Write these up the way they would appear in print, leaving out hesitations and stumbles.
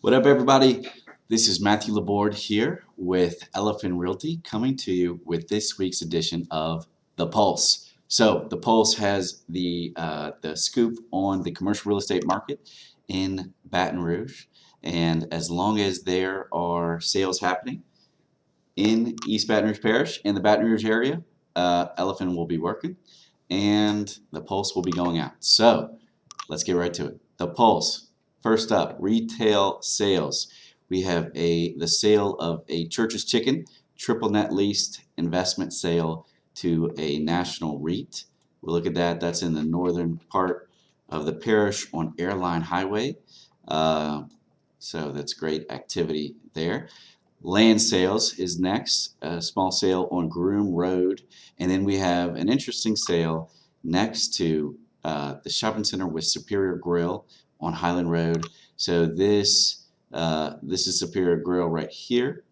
What up, everybody? This is Mathew Laborde here with Elifin Realty coming to you with this week's edition of The Pulse. So, The Pulse has the scoop on the commercial real estate market in Baton Rouge. And as long as there are sales happening in East Baton Rouge Parish and the Baton Rouge area, Elifin will be working and The Pulse will be going out. So, let's get right to it. The Pulse. First up, retail sales. We have the sale of a Church's Chicken triple net leased investment sale to a national REIT. We'll look at that. That's in the northern part of the parish on Airline Highway. So that's great activity there. Land sales is next, a small sale on Groom Road. And then we have an interesting sale next to the shopping center with Superior Grill on Highland Road. So this is Superior Grill right here.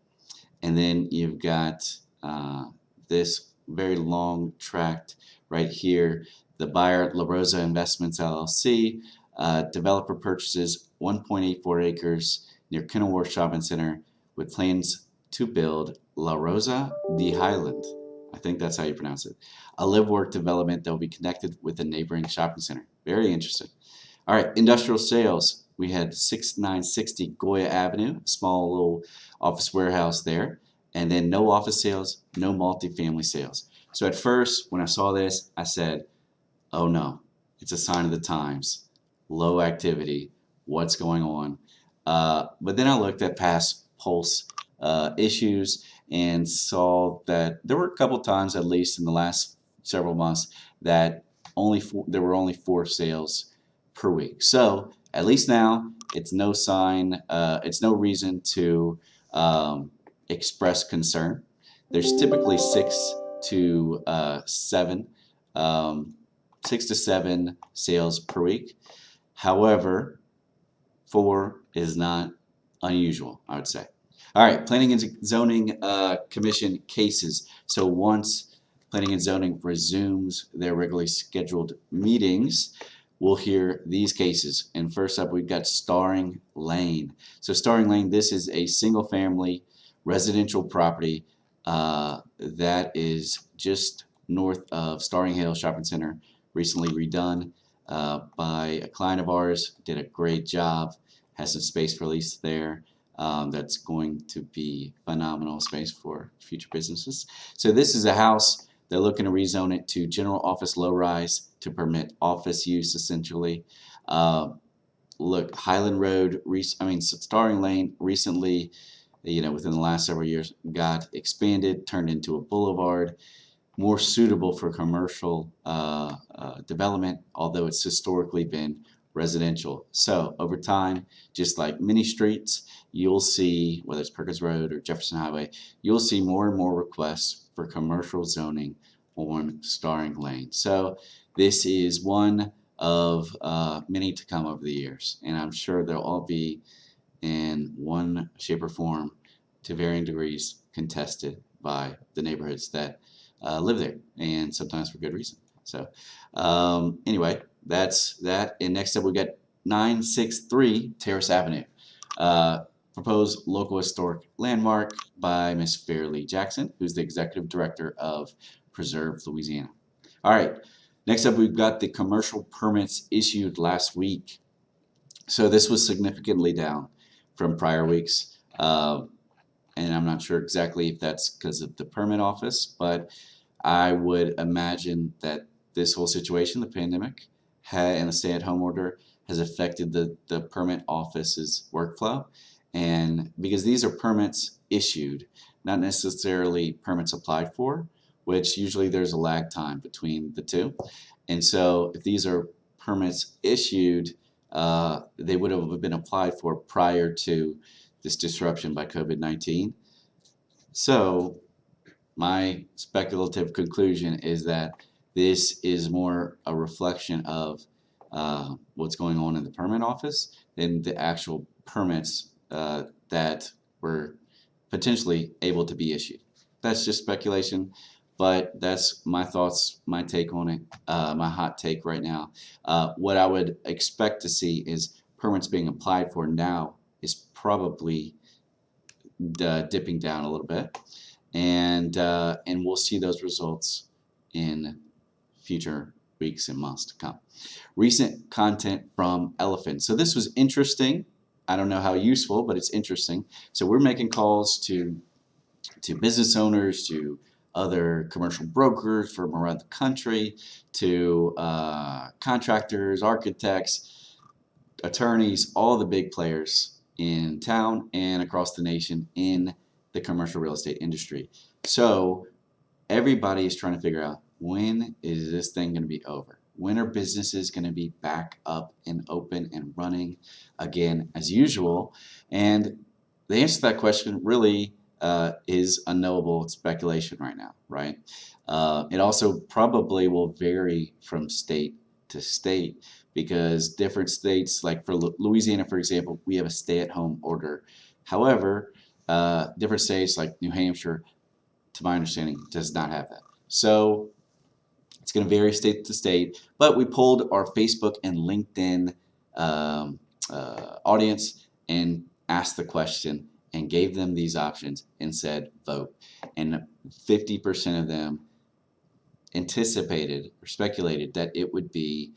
And then you've got this very long tract right here. The buyer, La Rosa Investments LLC, developer purchases 1.84 acres near Kenilworth Shopping Center with plans to build La Rosa de Highland. I think that's how you pronounce it. A live-work development that will be connected with a neighboring shopping center. Very interesting. All right, industrial sales. We had 6960 Goya Avenue, a small little office warehouse there. And then no office sales, no multifamily sales. So at first, when I saw this, I said, oh no, it's a sign of the times. Low activity. What's going on? But then I looked at past Pulse issues and saw that there were a couple times, at least in the last several months, that there were only 4 sales per week. So at least now, it's no sign, it's no reason to express concern. There's typically 6 to 7, 6 to 7 sales per week. However, 4 is not unusual, I would say. All right, Planning and Zoning Commission cases. So once Planning and Zoning resumes their regularly scheduled meetings, we'll hear these cases. And first up, we've got Starring Lane. So Starring Lane, this is a single-family residential property that is just north of Starring Hill Shopping Center, recently redone by a client of ours. Did a great job. Has some space for lease there. That's going to be phenomenal space for future businesses. So this is a house. They're looking to rezone it to general office low rise to permit office use essentially. Look, Highland Road, Starring Lane recently, within the last several years, got expanded, turned into a boulevard, more suitable for commercial development, although it's historically been residential. So over time, just like many streets, you'll see, whether it's Perkins Road or Jefferson Highway, you'll see more and more requests for commercial zoning on Starring Lane. So this is one of many to come over the years, and I'm sure they'll all be in one shape or form to varying degrees contested by the neighborhoods that live there, and sometimes for good reason. So anyway, that's that. And next up, we got 963 Terrace Avenue. Proposed local historic landmark by Miss Fairleigh Jackson, who's the executive director of Preserve Louisiana. All right, next up, we've got the commercial permits issued last week. So this was significantly down from prior weeks. And I'm not sure exactly if that's because of the permit office, but I would imagine that this whole situation, the pandemic, and the stay-at-home order has affected the permit office's workflow. And because these are permits issued, not necessarily permits applied for, which usually there's a lag time between the two. And so if these are permits issued, they would have been applied for prior to this disruption by COVID-19. So my speculative conclusion is that this is more a reflection of what's going on in the permit office than the actual permits that were potentially able to be issued. That's just speculation, but that's my thoughts, my take on it, my hot take right now. What I would expect to see is permits being applied for now is probably dipping down a little bit, and we'll see those results in future weeks and months to come. Recent content from Elifin. So this was interesting. I don't know how useful, but it's interesting. So we're making calls to business owners, to other commercial brokers from around the country, to contractors, architects, attorneys, all the big players in town and across the nation in the commercial real estate industry. So everybody is trying to figure out, when is this thing going to be over? When are businesses going to be back up and open and running again as usual? And the answer to that question really is unknowable. It's speculation right now, right? It also probably will vary from state to state, because different states, like for Louisiana, for example, we have a stay-at-home order. However, different states like New Hampshire, to my understanding, does not have that. So it's going to vary state to state, but we pulled our Facebook and LinkedIn audience and asked the question and gave them these options and said, vote. And 50% of them anticipated or speculated that it would be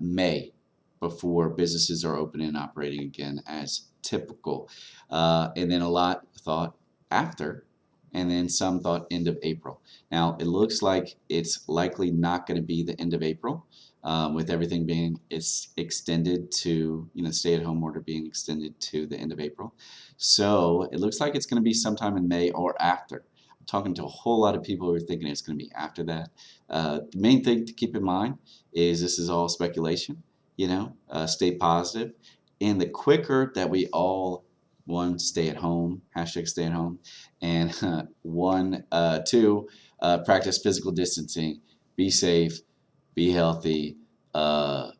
May before businesses are open and operating again as typical. And then a lot thought after, and then some thought end of April. Now, it looks like it's likely not going to be the end of April, with everything being extended to, stay-at-home order being extended to the end of April. So it looks like it's going to be sometime in May or after. I'm talking to a whole lot of people who are thinking it's going to be after that. The main thing to keep in mind is this is all speculation. Stay positive. And the quicker that we all, one, stay at home, hashtag stay at home, and two, practice physical distancing, be safe, be healthy,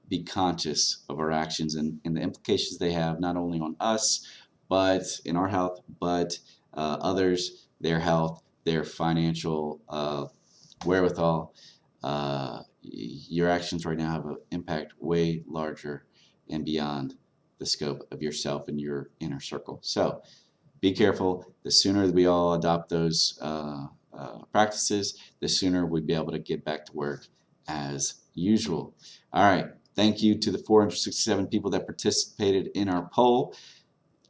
be conscious of our actions and the implications they have, not only on us, but in our health, but others, their health, their financial wherewithal. Your actions right now have an impact way larger and beyond the scope of yourself and your inner circle. So be careful. The sooner we all adopt those practices, the sooner we'll be able to get back to work as usual. All right. Thank you to the 467 people that participated in our poll.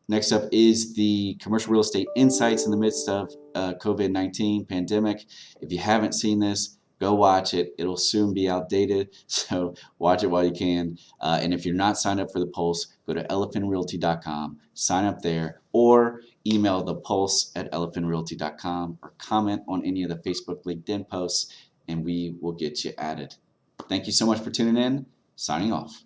Next up is the commercial real estate insights in the midst of COVID-19 pandemic. If you haven't seen this, go watch it. It'll soon be outdated, so watch it while you can. And if you're not signed up for the Pulse, go to elifinrealty.com, sign up there, or email thepulse@elifinrealty.com, or comment on any of the Facebook, LinkedIn posts, and we will get you added. Thank you so much for tuning in. Signing off.